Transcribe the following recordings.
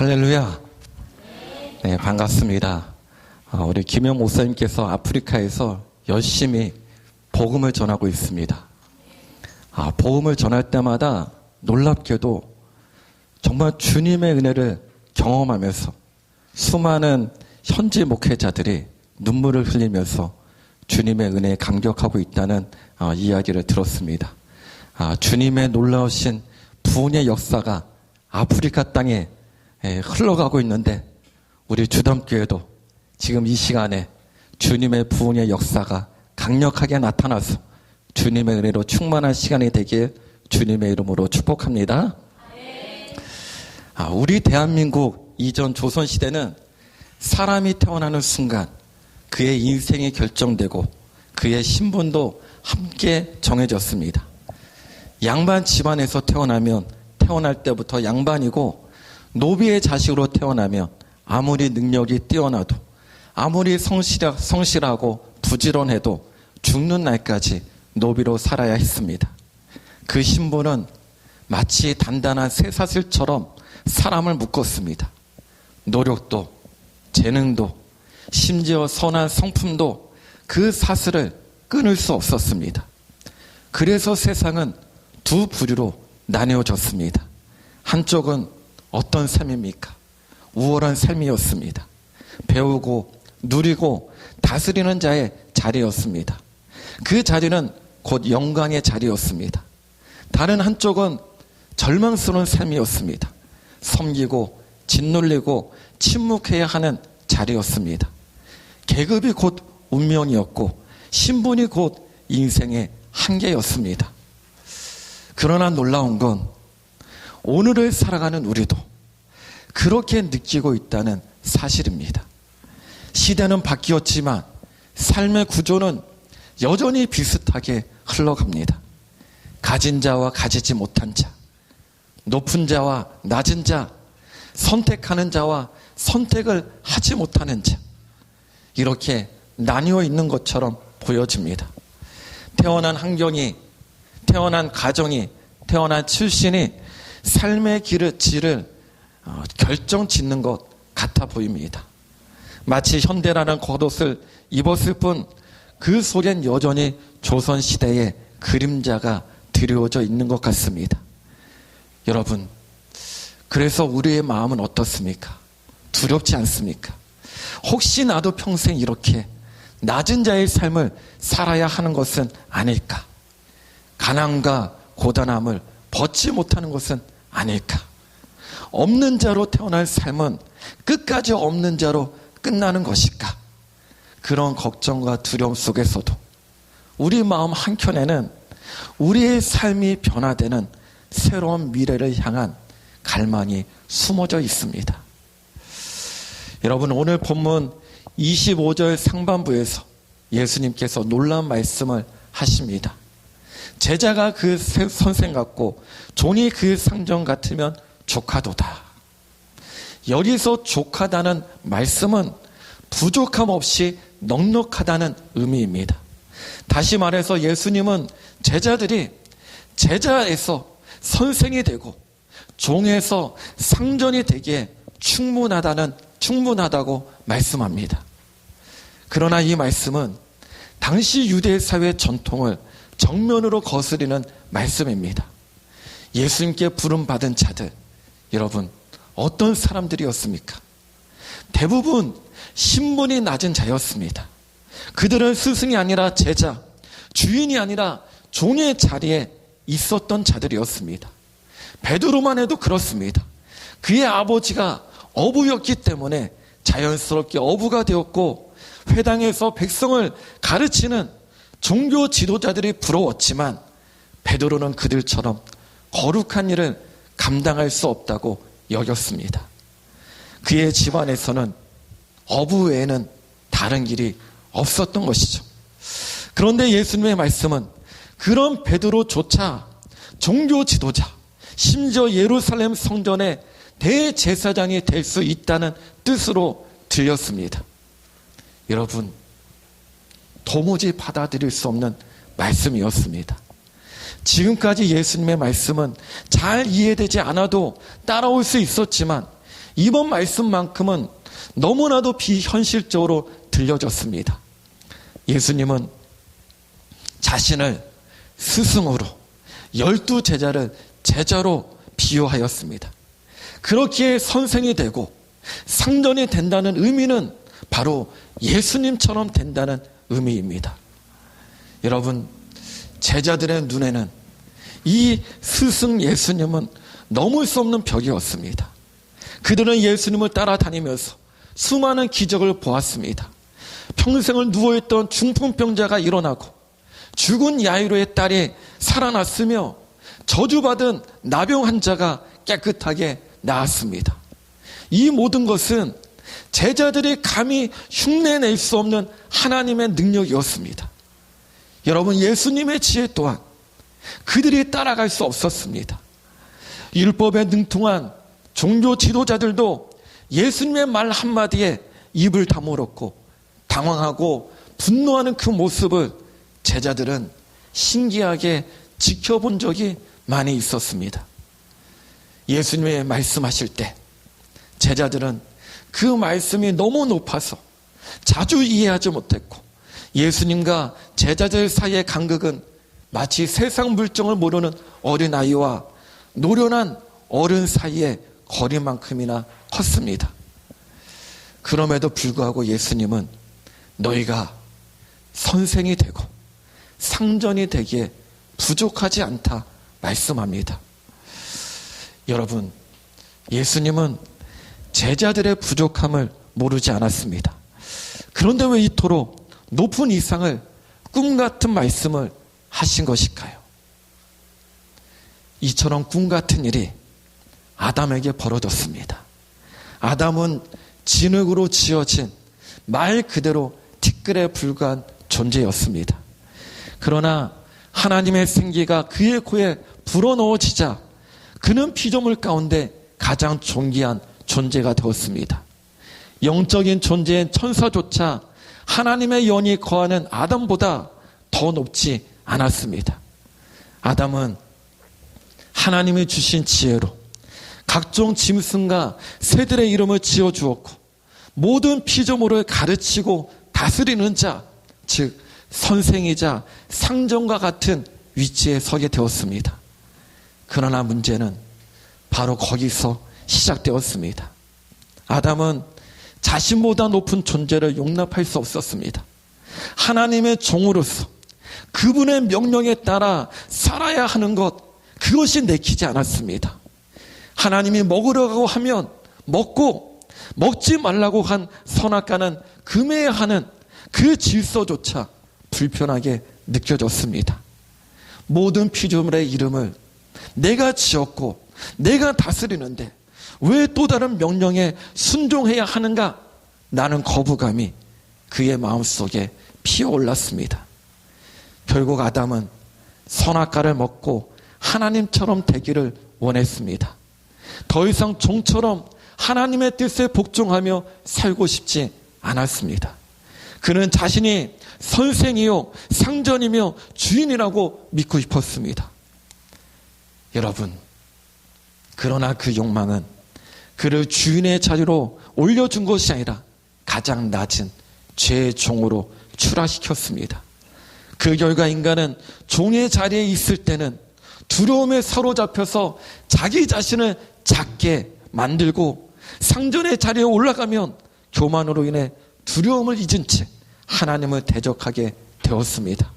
할렐루야. 네, 반갑습니다. 우리 김영 목사님께서 아프리카에서 열심히 복음을 전하고 있습니다. 복음을 전할 때마다 놀랍게도 정말 주님의 은혜를 경험하면서 수많은 현지 목회자들이 눈물을 흘리면서 주님의 은혜에 감격하고 있다는 이야기를 들었습니다. 주님의 놀라우신 부흥의 역사가 아프리카 땅에 흘러가고 있는데 우리 주담교회도 지금 이 시간에 주님의 부흥의 역사가 강력하게 나타나서 주님의 은혜로 충만한 시간이 되길 주님의 이름으로 축복합니다. 우리 대한민국 이전 조선시대는 사람이 태어나는 순간 그의 인생이 결정되고 그의 신분도 함께 정해졌습니다. 양반 집안에서 태어날 때부터 양반이고 노비의 자식으로 태어나면 아무리 능력이 뛰어나도 아무리 성실하고 부지런해도 죽는 날까지 노비로 살아야 했습니다. 그 신분은 마치 단단한 쇠사슬처럼 사람을 묶었습니다. 노력도 재능도 심지어 선한 성품도 그 사슬을 끊을 수 없었습니다. 그래서 세상은 두 부류로 나뉘어졌습니다. 한쪽은 어떤 삶입니까? 우월한 삶이었습니다. 배우고 누리고 다스리는 자의 자리였습니다. 그 자리는 곧 영광의 자리였습니다. 다른 한쪽은 절망스러운 삶이었습니다. 섬기고 짓눌리고 침묵해야 하는 자리였습니다. 계급이 곧 운명이었고 신분이 곧 인생의 한계였습니다. 그러나 놀라운 건 오늘을 살아가는 우리도 그렇게 느끼고 있다는 사실입니다. 시대는 바뀌었지만 삶의 구조는 여전히 비슷하게 흘러갑니다. 가진 자와 가지지 못한 자, 높은 자와 낮은 자, 선택하는 자와 선택을 하지 못하는 자, 이렇게 나뉘어 있는 것처럼 보여집니다. 태어난 환경이, 태어난 가정이, 태어난 출신이 삶의 질을 결정짓는 것 같아 보입니다. 마치 현대라는 겉옷을 입었을 뿐 그 속엔 여전히 조선시대의 그림자가 드리워져 있는 것 같습니다. 여러분, 그래서 우리의 마음은 어떻습니까? 두렵지 않습니까? 혹시 나도 평생 이렇게 낮은 자의 삶을 살아야 하는 것은 아닐까? 가난과 고단함을 벗지 못하는 것은 아닐까? 없는 자로 태어날 삶은 끝까지 없는 자로 끝나는 것일까? 그런 걱정과 두려움 속에서도 우리 마음 한켠에는 우리의 삶이 변화되는 새로운 미래를 향한 갈망이 숨어져 있습니다. 여러분, 오늘 본문 25절 상반부에서 예수님께서 놀라운 말씀을 하십니다. 제자가 그 선생 같고 종이 그 상전 같으면 족하도다. 여기서 족하다는 말씀은 부족함 없이 넉넉하다는 의미입니다. 다시 말해서 예수님은 제자들이 제자에서 선생이 되고 종에서 상전이 되기에 충분하다고 말씀합니다. 그러나 이 말씀은 당시 유대 사회 전통을 정면으로 거스리는 말씀입니다. 예수님께 부름받은 자들, 여러분 어떤 사람들이었습니까? 대부분 신분이 낮은 자였습니다. 그들은 스승이 아니라 제자, 주인이 아니라 종의 자리에 있었던 자들이었습니다. 베드로만 해도 그렇습니다. 그의 아버지가 어부였기 때문에 자연스럽게 어부가 되었고 회당에서 백성을 가르치는 종교 지도자들이 부러웠지만 베드로는 그들처럼 거룩한 일을 감당할 수 없다고 여겼습니다. 그의 집안에서는 어부 외에는 다른 길이 없었던 것이죠. 그런데 예수님의 말씀은 그런 베드로조차 종교 지도자, 심지어 예루살렘 성전의 대제사장이 될 수 있다는 뜻으로 들렸습니다. 여러분, 도무지 받아들일 수 없는 말씀이었습니다. 지금까지 예수님의 말씀은 잘 이해되지 않아도 따라올 수 있었지만 이번 말씀만큼은 너무나도 비현실적으로 들려졌습니다. 예수님은 자신을 스승으로 12제자를 제자로 비유하였습니다. 그렇기에 선생이 되고 상전이 된다는 의미는 바로 예수님처럼 된다는 의미입니다. 여러분, 제자들의 눈에는 이 스승 예수님은 넘을 수 없는 벽이었습니다. 그들은 예수님을 따라다니면서 수많은 기적을 보았습니다. 평생을 누워있던 중풍병자가 일어나고 죽은 야이로의 딸이 살아났으며 저주받은 나병 환자가 깨끗하게 나았습니다. 이 모든 것은 제자들이 감히 흉내낼 수 없는 하나님의 능력이었습니다. 여러분, 예수님의 지혜 또한 그들이 따라갈 수 없었습니다. 율법에 능통한 종교 지도자들도 예수님의 말 한마디에 입을 다물었고 당황하고 분노하는 그 모습을 제자들은 신기하게 지켜본 적이 많이 있었습니다. 예수님의 말씀하실 때 제자들은 그 말씀이 너무 높아서 자주 이해하지 못했고 예수님과 제자들 사이의 간극은 마치 세상 물정을 모르는 어린아이와 노련한 어른 사이의 거리만큼이나 컸습니다. 그럼에도 불구하고 예수님은 너희가 선생이 되고 상전이 되기에 부족하지 않다 말씀합니다. 여러분, 예수님은 제자들의 부족함을 모르지 않았습니다. 그런데 왜 이토록 높은 이상을 꿈 같은 말씀을 하신 것일까요? 이처럼 꿈 같은 일이 아담에게 벌어졌습니다. 아담은 진흙으로 지어진 말 그대로 티끌에 불과한 존재였습니다. 그러나 하나님의 생기가 그의 코에 불어넣어지자 그는 피조물 가운데 가장 존귀한 존재가 되었습니다. 영적인 존재인 천사조차 하나님의 영이 거하는 아담보다 더 높지 않았습니다. 아담은 하나님이 주신 지혜로 각종 짐승과 새들의 이름을 지어주었고 모든 피조물을 가르치고 다스리는 자, 즉 선생이자 상전과 같은 위치에 서게 되었습니다. 그러나 문제는 바로 거기서 시작되었습니다. 아담은 자신보다 높은 존재를 용납할 수 없었습니다. 하나님의 종으로서 그분의 명령에 따라 살아야 하는 것, 그것이 내키지 않았습니다. 하나님이 먹으라고 하면 먹고 먹지 말라고 한 선악과는 금해야 하는 그 질서조차 불편하게 느껴졌습니다. 모든 피조물의 이름을 내가 지었고 내가 다스리는데 왜 또 다른 명령에 순종해야 하는가? 나는 거부감이 그의 마음속에 피어올랐습니다. 결국 아담은 선악과를 먹고 하나님처럼 되기를 원했습니다. 더 이상 종처럼 하나님의 뜻에 복종하며 살고 싶지 않았습니다. 그는 자신이 선생이요 상전이며 주인이라고 믿고 싶었습니다. 여러분, 그러나 그 욕망은 그를 주인의 자리로 올려준 것이 아니라 가장 낮은 죄의 종으로 추락시켰습니다. 그 결과 인간은 종의 자리에 있을 때는 두려움에 사로잡혀서 자기 자신을 작게 만들고 상전의 자리에 올라가면 교만으로 인해 두려움을 잊은 채 하나님을 대적하게 되었습니다.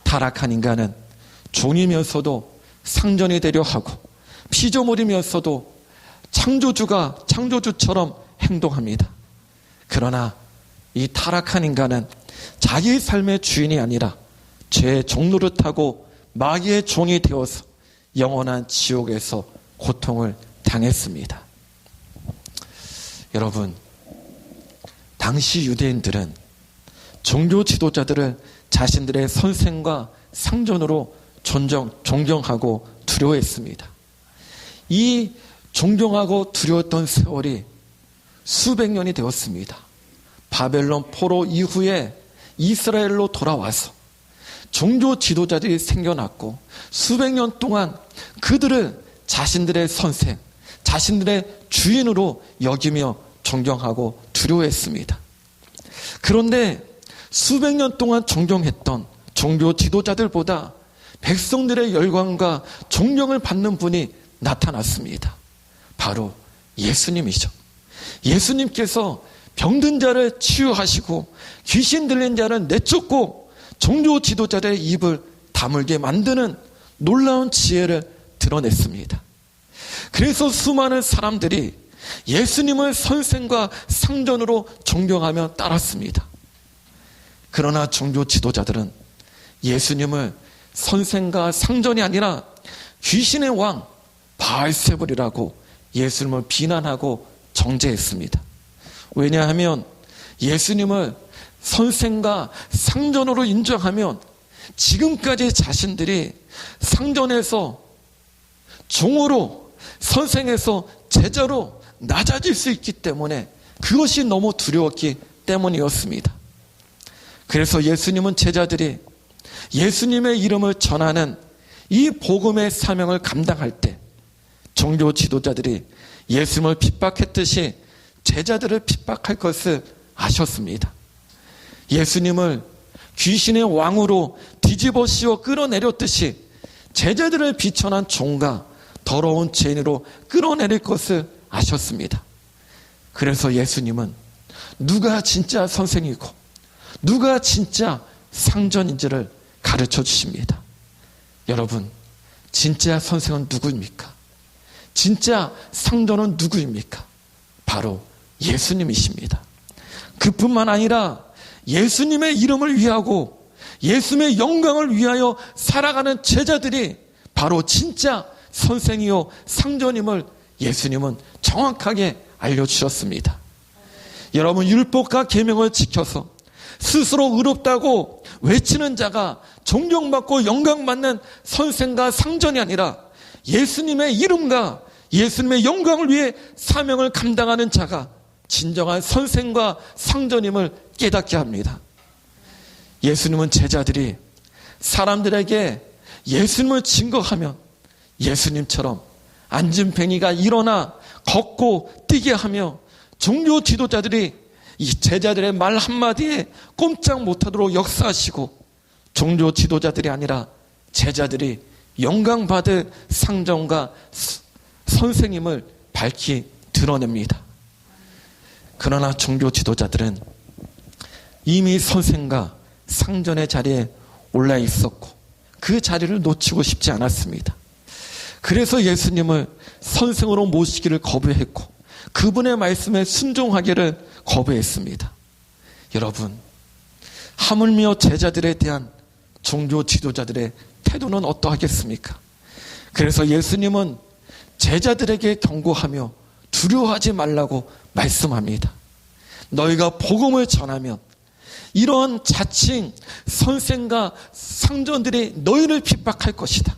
타락한 인간은 종이면서도 상전이 되려 하고 피조물이면서도 창조주가 창조주처럼 행동합니다. 그러나 이 타락한 인간은 자기 삶의 주인이 아니라 죄의 종노릇하고 마귀의 종이 되어서 영원한 지옥에서 고통을 당했습니다. 여러분, 당시 유대인들은 종교 지도자들을 자신들의 선생과 상전으로 존경하고 두려워했습니다. 이 존경하고 두려웠던 세월이 수백 년이 되었습니다. 바벨론 포로 이후에 이스라엘로 돌아와서 종교 지도자들이 생겨났고 수백 년 동안 그들을 자신들의 선생, 자신들의 주인으로 여기며 존경하고 두려워했습니다. 그런데 수백 년 동안 존경했던 종교 지도자들보다 백성들의 열광과 존경을 받는 분이 나타났습니다. 바로 예수님이죠. 예수님께서 병든 자를 치유하시고 귀신 들린 자를 내쫓고 종교 지도자들의 입을 다물게 만드는 놀라운 지혜를 드러냈습니다. 그래서 수많은 사람들이 예수님을 선생과 상전으로 존경하며 따랐습니다. 그러나 종교 지도자들은 예수님을 선생과 상전이 아니라 귀신의 왕 바알세불이라고 예수님을 비난하고 정죄했습니다. 왜냐하면 예수님을 선생과 상전으로 인정하면 지금까지 자신들이 상전에서 종으로, 선생에서 제자로 낮아질 수 있기 때문에 그것이 너무 두려웠기 때문이었습니다. 그래서 예수님은 제자들이 예수님의 이름을 전하는 이 복음의 사명을 감당할 때 종교 지도자들이 예수님을 핍박했듯이 제자들을 핍박할 것을 아셨습니다. 예수님을 귀신의 왕으로 뒤집어 씌워 끌어내렸듯이 제자들을 비천한 종과 더러운 죄인으로 끌어내릴 것을 아셨습니다. 그래서 예수님은 누가 진짜 선생이고 누가 진짜 상전인지를 가르쳐 주십니다. 여러분, 진짜 선생은 누구입니까? 진짜 상전은 누구입니까? 바로 예수님이십니다. 그뿐만 아니라 예수님의 이름을 위하고 예수님의 영광을 위하여 살아가는 제자들이 바로 진짜 선생이요 상전임을 예수님은 정확하게 알려주셨습니다. 여러분, 율법과 계명을 지켜서 스스로 의롭다고 외치는 자가 존경받고 영광받는 선생과 상전이 아니라 예수님의 이름과 예수님의 영광을 위해 사명을 감당하는 자가 진정한 선생과 상전임을 깨닫게 합니다. 예수님은 제자들이 사람들에게 예수님을 증거하면 예수님처럼 안진뱅이가 일어나 걷고 뛰게 하며 종교 지도자들이 이 제자들의 말 한마디에 꼼짝 못하도록 역사하시고 종교 지도자들이 아니라 제자들이 영광받을 상전과 선생님을 밝히 드러냅니다. 그러나 종교 지도자들은 이미 선생과 상전의 자리에 올라 있었고 그 자리를 놓치고 싶지 않았습니다. 그래서 예수님을 선생으로 모시기를 거부했고 그분의 말씀에 순종하기를 거부했습니다. 여러분, 하물며 제자들에 대한 종교 지도자들의 태도는 어떠하겠습니까? 그래서 예수님은 제자들에게 경고하며 두려워하지 말라고 말씀합니다. 너희가 복음을 전하면 이러한 자칭 선생과 상전들이 너희를 핍박할 것이다.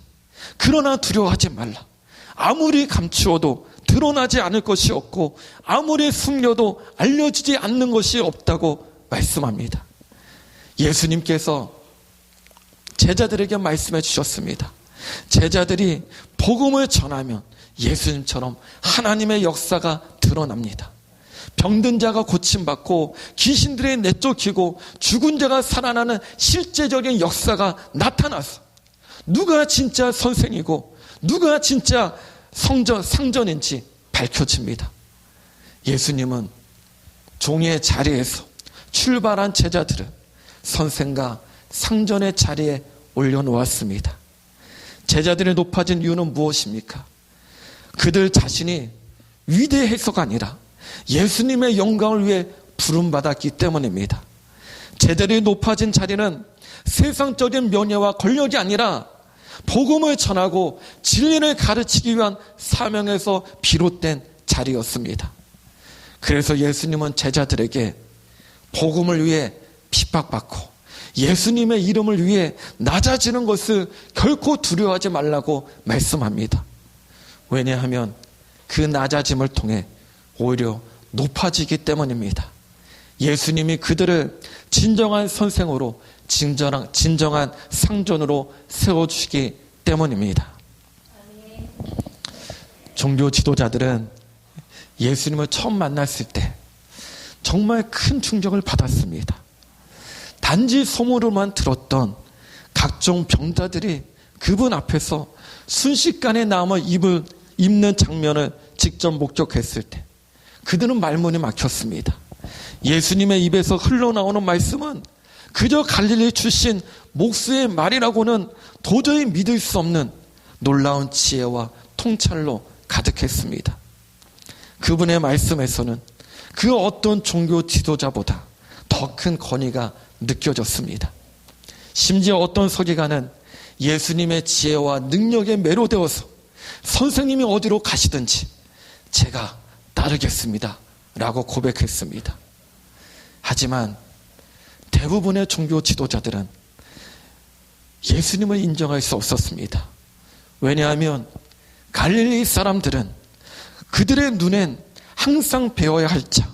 그러나 두려워하지 말라. 아무리 감추어도 드러나지 않을 것이 없고 아무리 숨겨도 알려지지 않는 것이 없다고 말씀합니다. 예수님께서 제자들에게 말씀해 주셨습니다. 제자들이 복음을 전하면 예수님처럼 하나님의 역사가 드러납니다. 병든 자가 고침받고 귀신들이 내쫓기고 죽은 자가 살아나는 실제적인 역사가 나타나서 누가 진짜 선생이고 누가 진짜 상전인지 밝혀집니다. 예수님은 종의 자리에서 출발한 제자들을 선생과 상전의 자리에 올려놓았습니다. 제자들이 높아진 이유는 무엇입니까? 그들 자신이 위대해서가 아니라 예수님의 영광을 위해 부름받았기 때문입니다. 제자들이 높아진 자리는 세상적인 명예와 권력이 아니라 복음을 전하고 진리를 가르치기 위한 사명에서 비롯된 자리였습니다. 그래서 예수님은 제자들에게 복음을 위해 핍박받고 예수님의 이름을 위해 낮아지는 것을 결코 두려워하지 말라고 말씀합니다. 왜냐하면 그 낮아짐을 통해 오히려 높아지기 때문입니다. 예수님이 그들을 진정한 선생으로 진정한 상전으로 세워주시기 때문입니다. 종교 지도자들은 예수님을 처음 만났을 때 정말 큰 충격을 받았습니다. 단지 소문으로만 들었던 각종 병자들이 그분 앞에서 순식간에 남아 입는 장면을 직접 목격했을 때 그들은 말문이 막혔습니다. 예수님의 입에서 흘러나오는 말씀은 그저 갈릴리 출신 목수의 말이라고는 도저히 믿을 수 없는 놀라운 지혜와 통찰로 가득했습니다. 그분의 말씀에서는 그 어떤 종교 지도자보다 더 큰 권위가 느껴졌습니다. 심지어 어떤 서기관은 예수님의 지혜와 능력에 매료되어서 선생님이 어디로 가시든지 제가 따르겠습니다 라고 고백했습니다. 하지만 대부분의 종교 지도자들은 예수님을 인정할 수 없었습니다. 왜냐하면 갈릴리 사람들은 그들의 눈엔 항상 배워야 할 자,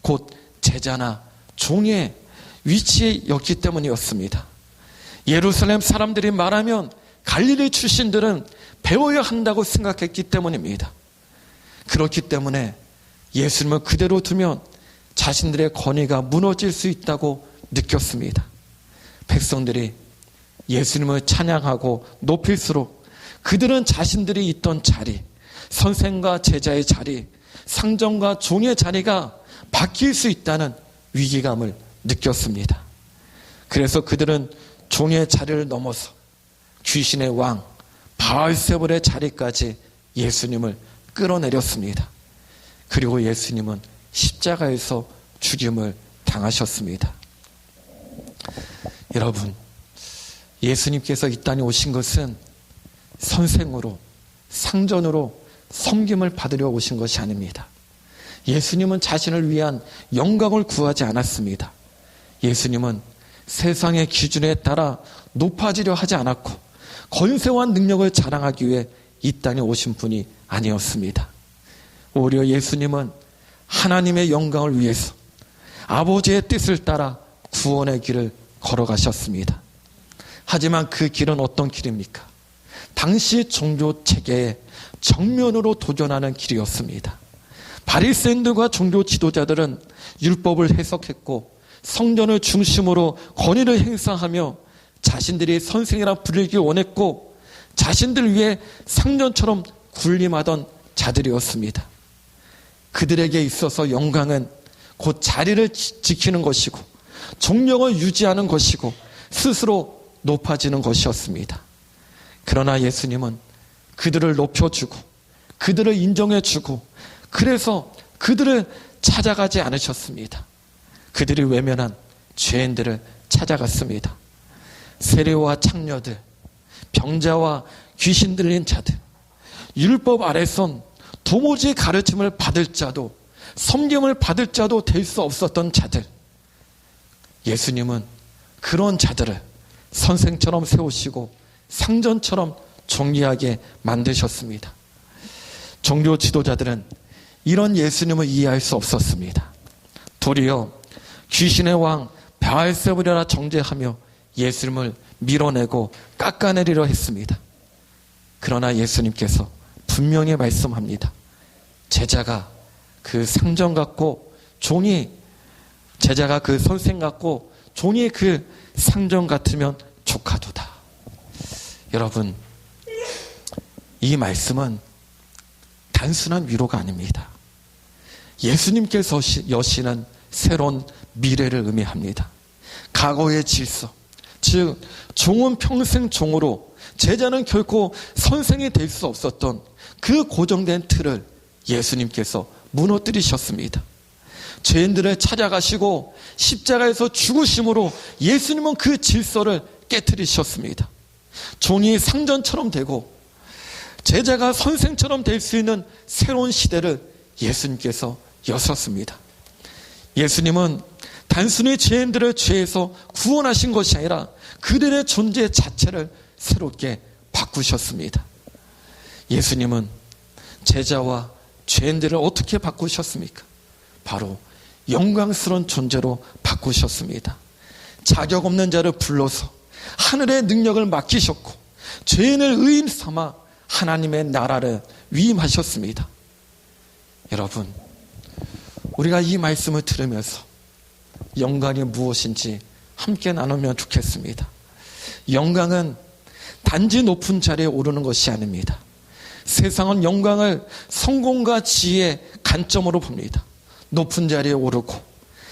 곧 제자나 종의 위치였기 때문이었습니다. 예루살렘 사람들이 말하면 갈릴리 출신들은 배워야 한다고 생각했기 때문입니다. 그렇기 때문에 예수님을 그대로 두면 자신들의 권위가 무너질 수 있다고 느꼈습니다. 백성들이 예수님을 찬양하고 높일수록 그들은 자신들이 있던 자리, 선생과 제자의 자리, 상전과 종의 자리가 바뀔 수 있다는 위기감을 느꼈습니다. 그래서 그들은 종의 자리를 넘어서 귀신의 왕 바알세불의 자리까지 예수님을 끌어내렸습니다. 그리고 예수님은 십자가에서 죽임을 당하셨습니다. 여러분, 예수님께서 이 땅에 오신 것은 선생으로, 상전으로 섬김을 받으려 오신 것이 아닙니다. 예수님은 자신을 위한 영광을 구하지 않았습니다. 예수님은 세상의 기준에 따라 높아지려 하지 않았고 권세와 능력을 자랑하기 위해 이 땅에 오신 분이 아니었습니다. 오히려 예수님은 하나님의 영광을 위해서 아버지의 뜻을 따라 구원의 길을 걸어가셨습니다. 하지만 그 길은 어떤 길입니까? 당시 종교 체계에 정면으로 도전하는 길이었습니다. 바리새인들과 종교 지도자들은 율법을 해석했고 성전을 중심으로 권위를 행사하며 자신들이 선생이라 불리기 원했고 자신들 위해 상전처럼 군림하던 자들이었습니다. 그들에게 있어서 영광은 곧 자리를 지키는 것이고 존경을 유지하는 것이고 스스로 높아지는 것이었습니다. 그러나 예수님은 그들을 높여주고 그들을 인정해주고 그래서 그들을 찾아가지 않으셨습니다. 그들이 외면한 죄인들을 찾아갔습니다. 세리와 창녀들, 병자와 귀신 들린 자들, 율법 아래선 도무지 가르침을 받을 자도 섬김을 받을 자도 될 수 없었던 자들, 예수님은 그런 자들을 선생처럼 세우시고 상전처럼 존귀하게 만드셨습니다. 종교 지도자들은 이런 예수님을 이해할 수 없었습니다. 도리어 귀신의 왕 바알세불이라 정죄하며 예수님을 밀어내고 깎아내리려 했습니다. 그러나 예수님께서 분명히 말씀합니다. 제자가 그 상전 같고 제자가 그 선생 같고 종이 그 상전 같으면 족하도다. 여러분, 이 말씀은 단순한 위로가 아닙니다. 예수님께서 여시는 새로운 미래를 의미합니다. 과거의 질서, 즉 종은 평생 종으로, 제자는 결코 선생이 될 수 없었던 그 고정된 틀을 예수님께서 무너뜨리셨습니다. 죄인들을 찾아가시고 십자가에서 죽으심으로 예수님은 그 질서를 깨트리셨습니다. 종이 상전처럼 되고 제자가 선생처럼 될 수 있는 새로운 시대를 예수님께서 여셨습니다. 예수님은 단순히 죄인들을 죄에서 구원하신 것이 아니라 그들의 존재 자체를 새롭게 바꾸셨습니다. 예수님은 제자와 죄인들을 어떻게 바꾸셨습니까? 바로 영광스러운 존재로 바꾸셨습니다. 자격 없는 자를 불러서 하늘의 능력을 맡기셨고 죄인을 의인 삼아 하나님의 나라를 위임하셨습니다. 여러분, 우리가 이 말씀을 들으면서 영광이 무엇인지 함께 나누면 좋겠습니다. 영광은 단지 높은 자리에 오르는 것이 아닙니다. 세상은 영광을 성공과 지혜의 관점으로 봅니다. 높은 자리에 오르고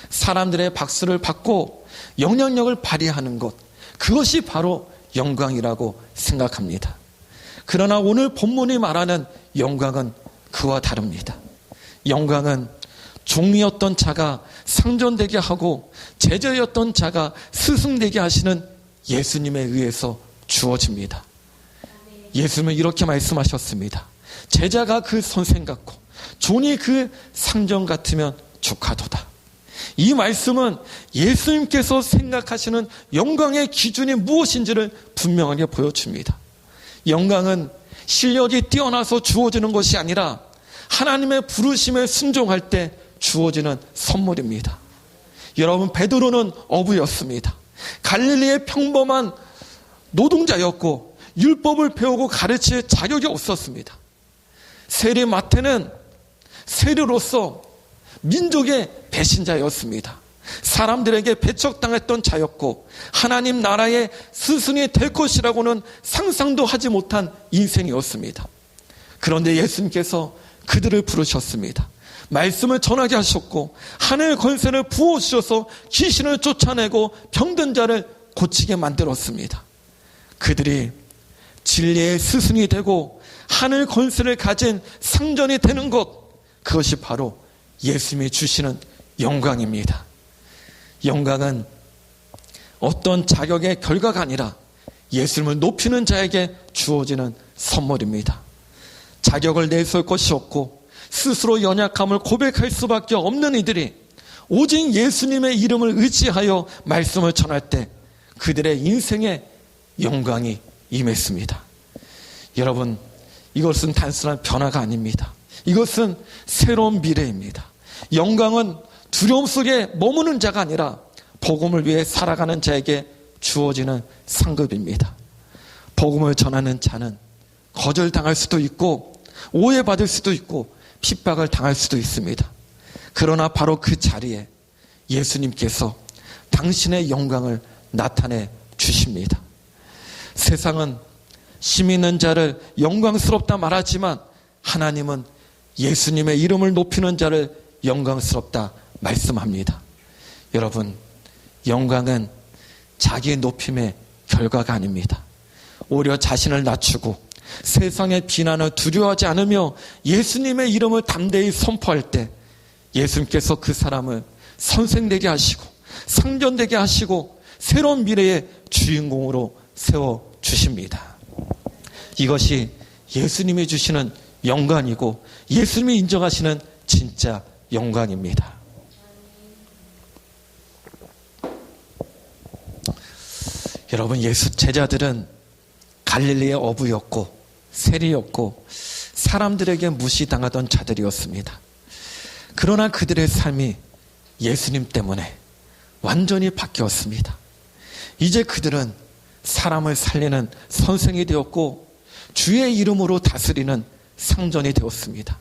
사람들의 박수를 받고 영향력을 발휘하는 것, 그것이 바로 영광이라고 생각합니다. 그러나 오늘 본문이 말하는 영광은 그와 다릅니다. 영광은 종이었던 자가 상전되게 하고 제자였던 자가 스승되게 하시는 예수님에 의해서 주어집니다. 예수님은 이렇게 말씀하셨습니다. 제자가 그 선생 같고 종이 그 상전 같으면 족하도다. 이 말씀은 예수님께서 생각하시는 영광의 기준이 무엇인지를 분명하게 보여줍니다. 영광은 실력이 뛰어나서 주어지는 것이 아니라 하나님의 부르심에 순종할 때 주어지는 선물입니다. 여러분, 베드로는 어부였습니다. 갈릴리의 평범한 노동자였고 율법을 배우고 가르칠 자격이 없었습니다. 세리 마태는 세리로서 민족의 배신자였습니다. 사람들에게 배척당했던 자였고 하나님 나라의 스승이 될 것이라고는 상상도 하지 못한 인생이었습니다. 그런데 예수님께서 그들을 부르셨습니다. 말씀을 전하게 하셨고 하늘 권세를 부어주셔서 귀신을 쫓아내고 병든 자를 고치게 만들었습니다. 그들이 진리의 스승이 되고 하늘 권세를 가진 상전이 되는 것, 그것이 바로 예수님이 주시는 영광입니다. 영광은 어떤 자격의 결과가 아니라 예수님을 높이는 자에게 주어지는 선물입니다. 자격을 내세울 것이 없고 스스로 연약함을 고백할 수밖에 없는 이들이 오직 예수님의 이름을 의지하여 말씀을 전할 때 그들의 인생에 영광이 임했습니다. 여러분, 이것은 단순한 변화가 아닙니다. 이것은 새로운 미래입니다. 영광은 두려움 속에 머무는 자가 아니라 복음을 위해 살아가는 자에게 주어지는 상급입니다. 복음을 전하는 자는 거절당할 수도 있고 오해받을 수도 있고 핍박을 당할 수도 있습니다. 그러나 바로 그 자리에 예수님께서 당신의 영광을 나타내 주십니다. 세상은 심 있는 자를 영광스럽다 말하지만 하나님은 예수님의 이름을 높이는 자를 영광스럽다 말씀합니다. 여러분, 영광은 자기의 높임의 결과가 아닙니다. 오히려 자신을 낮추고 세상의 비난을 두려워하지 않으며 예수님의 이름을 담대히 선포할 때 예수님께서 그 사람을 선생되게 하시고 상전되게 하시고 새로운 미래의 주인공으로 세워주십니다. 이것이 예수님이 주시는 영광이고 예수님이 인정하시는 진짜 영광입니다. 여러분, 예수 제자들은 갈릴리의 어부였고 세리였고 사람들에게 무시당하던 자들이었습니다. 그러나 그들의 삶이 예수님 때문에 완전히 바뀌었습니다. 이제 그들은 사람을 살리는 선생이 되었고 주의 이름으로 다스리는 상전이 되었습니다.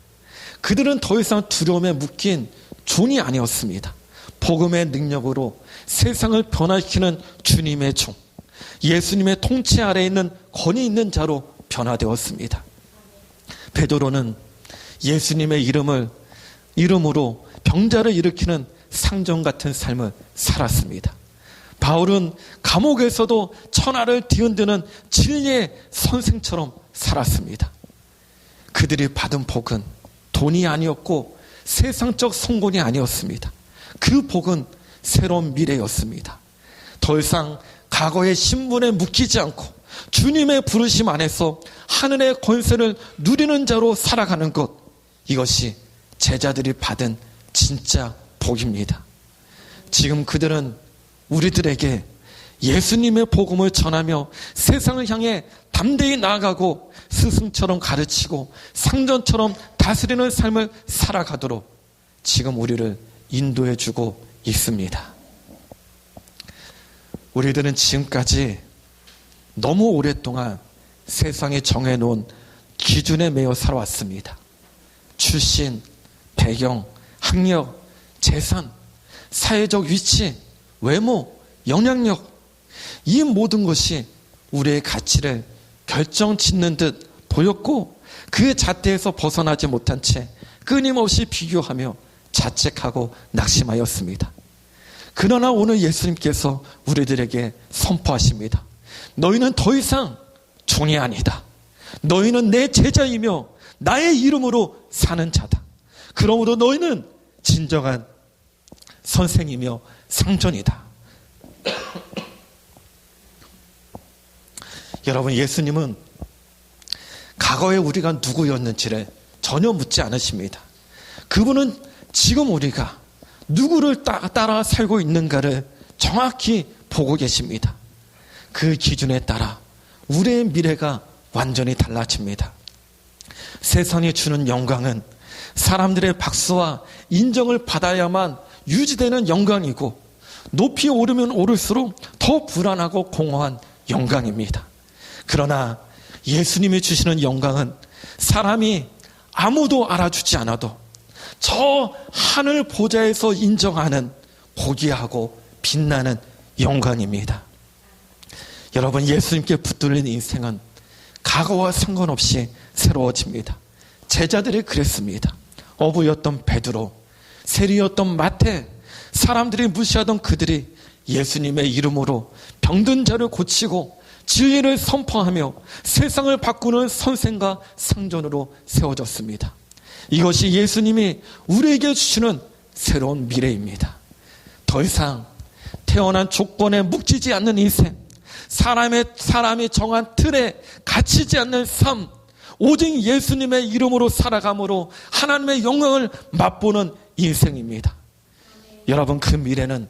그들은 더 이상 두려움에 묶인 종이 아니었습니다. 복음의 능력으로 세상을 변화시키는 주님의 종, 예수님의 통치 아래에 있는 권위 있는 자로 변화되었습니다. 베드로는 예수님의 이름으로 병자를 일으키는 상전 같은 삶을 살았습니다. 바울은 감옥에서도 천하를 뒤흔드는 진리의 선생처럼 살았습니다. 그들이 받은 복은 돈이 아니었고 세상적 성공이 아니었습니다. 그 복은 새로운 미래였습니다. 더 이상 과거의 신분에 묶이지 않고 주님의 부르심 안에서 하늘의 권세를 누리는 자로 살아가는 것, 이것이 제자들이 받은 진짜 복입니다. 지금 그들은 우리들에게 예수님의 복음을 전하며 세상을 향해 담대히 나아가고 스승처럼 가르치고 상전처럼 다스리는 삶을 살아가도록 지금 우리를 인도해 주고 있습니다. 우리들은 지금까지 너무 오랫동안 세상에 정해놓은 기준에 매여 살아왔습니다. 출신, 배경, 학력, 재산, 사회적 위치, 외모, 영향력, 이 모든 것이 우리의 가치를 결정짓는 듯 보였고 그 잣대에서 벗어나지 못한 채 끊임없이 비교하며 자책하고 낙심하였습니다. 그러나 오늘 예수님께서 우리들에게 선포하십니다. 너희는 더 이상 종이 아니다. 너희는 내 제자이며 나의 이름으로 사는 자다. 그러므로 너희는 진정한 선생이며 상전이다. 여러분, 예수님은 과거에 우리가 누구였는지를 전혀 묻지 않으십니다. 그분은 지금 우리가 누구를 따라 살고 있는가를 정확히 보고 계십니다. 그 기준에 따라 우리의 미래가 완전히 달라집니다. 세상이 주는 영광은 사람들의 박수와 인정을 받아야만 유지되는 영광이고 높이 오르면 오를수록 더 불안하고 공허한 영광입니다. 그러나 예수님이 주시는 영광은 사람이 아무도 알아주지 않아도 저 하늘 보좌에서 인정하는 고귀하고 빛나는 영광입니다. 여러분, 예수님께 붙들린 인생은 과거와 상관없이 새로워집니다. 제자들이 그랬습니다. 어부였던 베드로, 세리였던 마태, 사람들이 무시하던 그들이 예수님의 이름으로 병든 자를 고치고 진리를 선포하며 세상을 바꾸는 선생과 상전으로 세워졌습니다. 이것이 예수님이 우리에게 주시는 새로운 미래입니다. 더 이상 태어난 조건에 묶이지 않는 인생, 사람이 정한 틀에 갇히지 않는 삶, 오직 예수님의 이름으로 살아감으로 하나님의 영광을 맛보는 인생입니다. 여러분, 그 미래는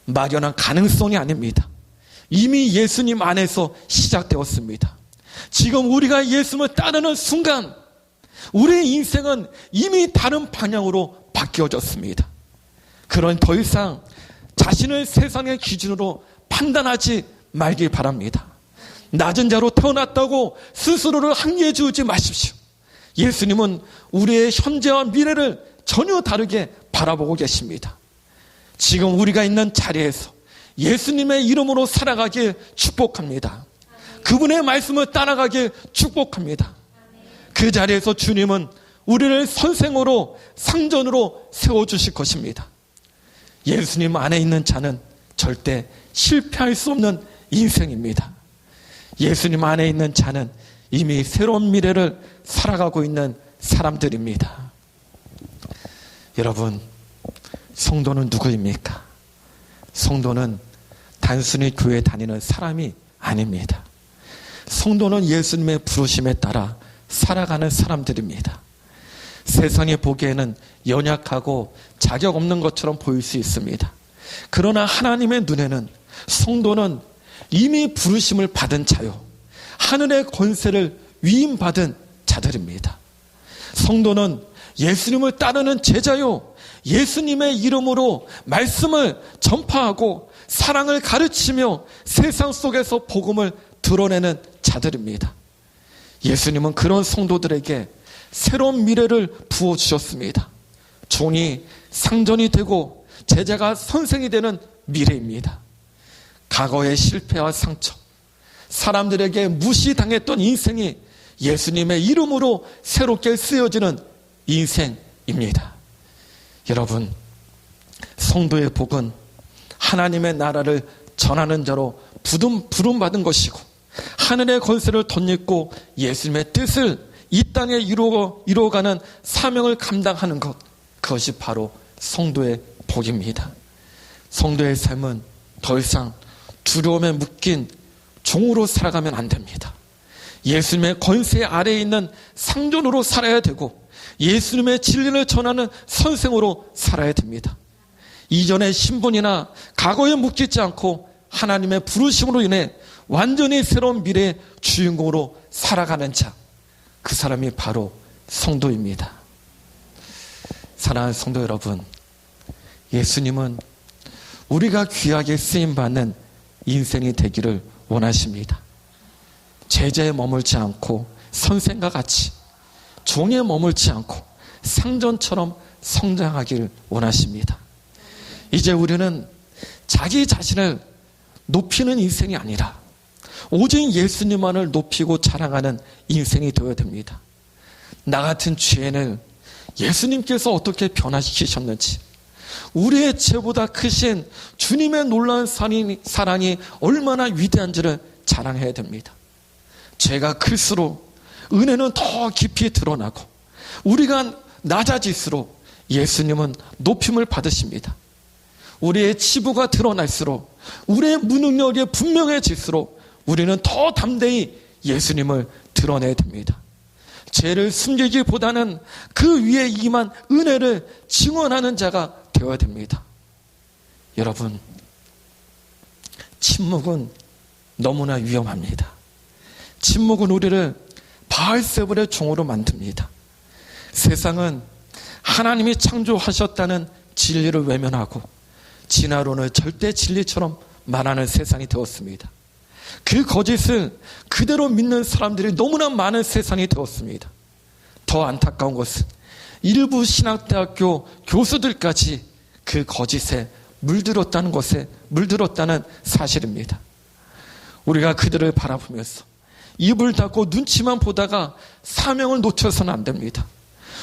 막연한 가능성이 아닙니다. 이미 예수님 안에서 시작되었습니다. 지금 우리가 예수님을 따르는 순간 우리의 인생은 이미 다른 방향으로 바뀌어졌습니다. 그러니 더 이상 자신을 세상의 기준으로 판단하지 말길 바랍니다. 낮은 자로 태어났다고 스스로를 한계해 주지 마십시오. 예수님은 우리의 현재와 미래를 전혀 다르게 바라보고 계십니다. 지금 우리가 있는 자리에서 예수님의 이름으로 살아가길 축복합니다. 그분의 말씀을 따라가길 축복합니다. 그 자리에서 주님은 우리를 선생으로 상전으로 세워주실 것입니다. 예수님 안에 있는 자는 절대 실패할 수 없는 인생입니다. 예수님 안에 있는 자는 이미 새로운 미래를 살아가고 있는 사람들입니다. 여러분, 성도는 누구입니까? 성도는 단순히 교회 다니는 사람이 아닙니다. 성도는 예수님의 부르심에 따라 살아가는 사람들입니다. 세상이 보기에는 연약하고 자격 없는 것처럼 보일 수 있습니다. 그러나 하나님의 눈에는 성도는 이미 부르심을 받은 자요, 하늘의 권세를 위임받은 자들입니다. 성도는 예수님을 따르는 제자요, 예수님의 이름으로 말씀을 전파하고 사랑을 가르치며 세상 속에서 복음을 드러내는 자들입니다. 예수님은 그런 성도들에게 새로운 미래를 부어주셨습니다. 종이 상전이 되고 제자가 선생이 되는 미래입니다. 과거의 실패와 상처, 사람들에게 무시당했던 인생이 예수님의 이름으로 새롭게 쓰여지는 인생입니다. 여러분, 성도의 복은 하나님의 나라를 전하는 자로 부름받은 것이고 하늘의 권세를 덧입고 예수님의 뜻을 이 땅에 이루어가는 사명을 감당하는 것, 그것이 바로 성도의 복입니다. 성도의 삶은 더 이상 두려움에 묶인 종으로 살아가면 안 됩니다. 예수님의 권세 아래에 있는 상전으로 살아야 되고 예수님의 진리를 전하는 선생으로 살아야 됩니다. 이전의 신분이나 과거에 묶이지 않고 하나님의 부르심으로 인해 완전히 새로운 미래의 주인공으로 살아가는 자, 그 사람이 바로 성도입니다. 사랑하는 성도 여러분, 예수님은 우리가 귀하게 쓰임받는 인생이 되기를 원하십니다. 제자에 머물지 않고 선생과 같이 종에 머물지 않고 상전처럼 성장하기를 원하십니다. 이제 우리는 자기 자신을 높이는 인생이 아니라 오직 예수님만을 높이고 자랑하는 인생이 되어야 됩니다. 나 같은 죄인을 예수님께서 어떻게 변화시키셨는지, 우리의 죄보다 크신 주님의 놀라운 사랑이 얼마나 위대한지를 자랑해야 됩니다. 죄가 클수록 은혜는 더 깊이 드러나고, 우리가 낮아질수록 예수님은 높임을 받으십니다. 우리의 치부가 드러날수록, 우리의 무능력이 분명해질수록 우리는 더 담대히 예수님을 드러내야 됩니다. 죄를 숨기기보다는 그 위에 임한 은혜를 증언하는 자가 되어야 됩니다. 여러분, 침묵은 너무나 위험합니다. 침묵은 우리를 바알세불의 종으로 만듭니다. 세상은 하나님이 창조하셨다는 진리를 외면하고 진화론을 절대 진리처럼 말하는 세상이 되었습니다. 그 거짓을 그대로 믿는 사람들이 너무나 많은 세상이 되었습니다. 더 안타까운 것은 일부 신학대학교 교수들까지 그 거짓에 물들었다는 사실입니다. 우리가 그들을 바라보면서 입을 닫고 눈치만 보다가 사명을 놓쳐서는 안 됩니다.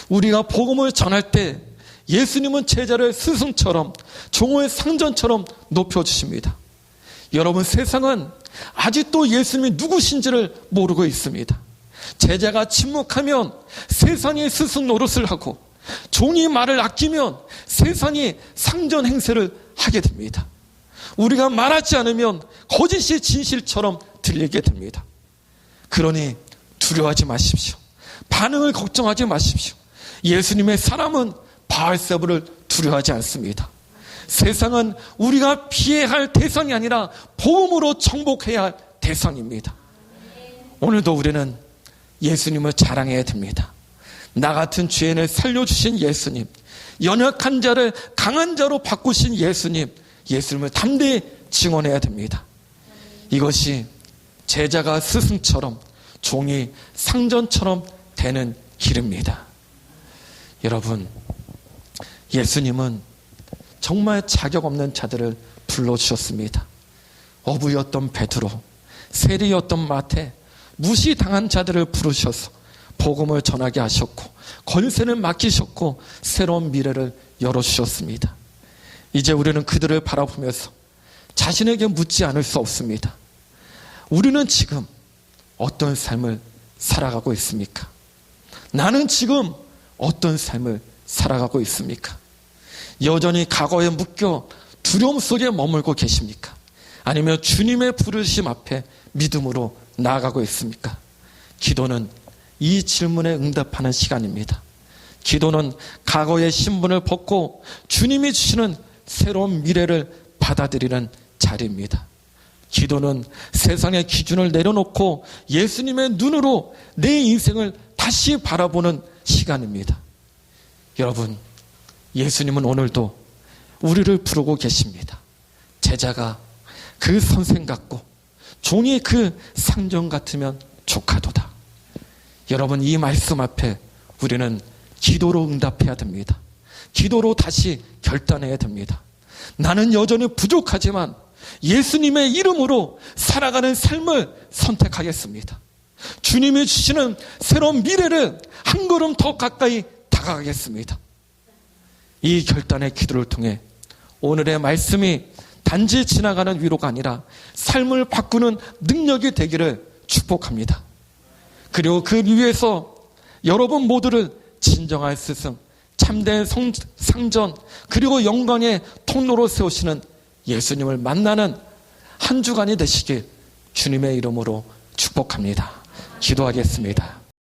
우리가 복음을 전할 때 예수님은 제자를 스승처럼, 종을 상전처럼 높여주십니다. 여러분, 세상은 아직도 예수님이 누구신지를 모르고 있습니다. 제자가 침묵하면 세상이 스승 노릇을 하고, 종이 말을 아끼면 세상이 상전 행세를 하게 됩니다. 우리가 말하지 않으면 거짓이 진실처럼 들리게 됩니다. 그러니 두려워하지 마십시오. 반응을 걱정하지 마십시오. 예수님의 사람은 바알세불을 두려워하지 않습니다. 세상은 우리가 피해야 할 대상이 아니라 복음으로 정복해야 할 대상입니다. 오늘도 우리는 예수님을 자랑해야 됩니다. 나 같은 죄인을 살려주신 예수님, 연약한 자를 강한 자로 바꾸신 예수님을 담대히 증언해야 됩니다. 이것이 제자가 스승처럼, 종이 상전처럼 되는 길입니다. 여러분, 예수님은 정말 자격 없는 자들을 불러주셨습니다. 어부였던 베드로, 세리였던 마태, 무시당한 자들을 부르셔서 복음을 전하게 하셨고, 권세를 맡기셨고, 새로운 미래를 열어주셨습니다. 이제 우리는 그들을 바라보면서 자신에게 묻지 않을 수 없습니다. 우리는 지금 어떤 삶을 살아가고 있습니까? 나는 지금 어떤 삶을 살아가고 있습니까? 여전히 과거에 묶여 두려움 속에 머물고 계십니까? 아니면 주님의 부르심 앞에 믿음으로 나아가고 있습니까? 기도는 이 질문에 응답하는 시간입니다. 기도는 과거의 신분을 벗고 주님이 주시는 새로운 미래를 받아들이는 자리입니다. 기도는 세상의 기준을 내려놓고 예수님의 눈으로 내 인생을 다시 바라보는 시간입니다. 여러분, 예수님은 오늘도 우리를 부르고 계십니다. 제자가 그 선생 같고 종이 그 상전 같으면 좋가도다. 여러분, 이 말씀 앞에 우리는 기도로 응답해야 됩니다. 기도로 다시 결단해야 됩니다. 나는 여전히 부족하지만 예수님의 이름으로 살아가는 삶을 선택하겠습니다. 주님이 주시는 새로운 미래를 한 걸음 더 가까이 다가가겠습니다. 이 결단의 기도를 통해 오늘의 말씀이 단지 지나가는 위로가 아니라 삶을 바꾸는 능력이 되기를 축복합니다. 그리고 그 위에서 여러분 모두를 진정한 스승, 참된 상전, 그리고 영광의 통로로 세우시는 예수님을 만나는 한 주간이 되시길 주님의 이름으로 축복합니다. 기도하겠습니다.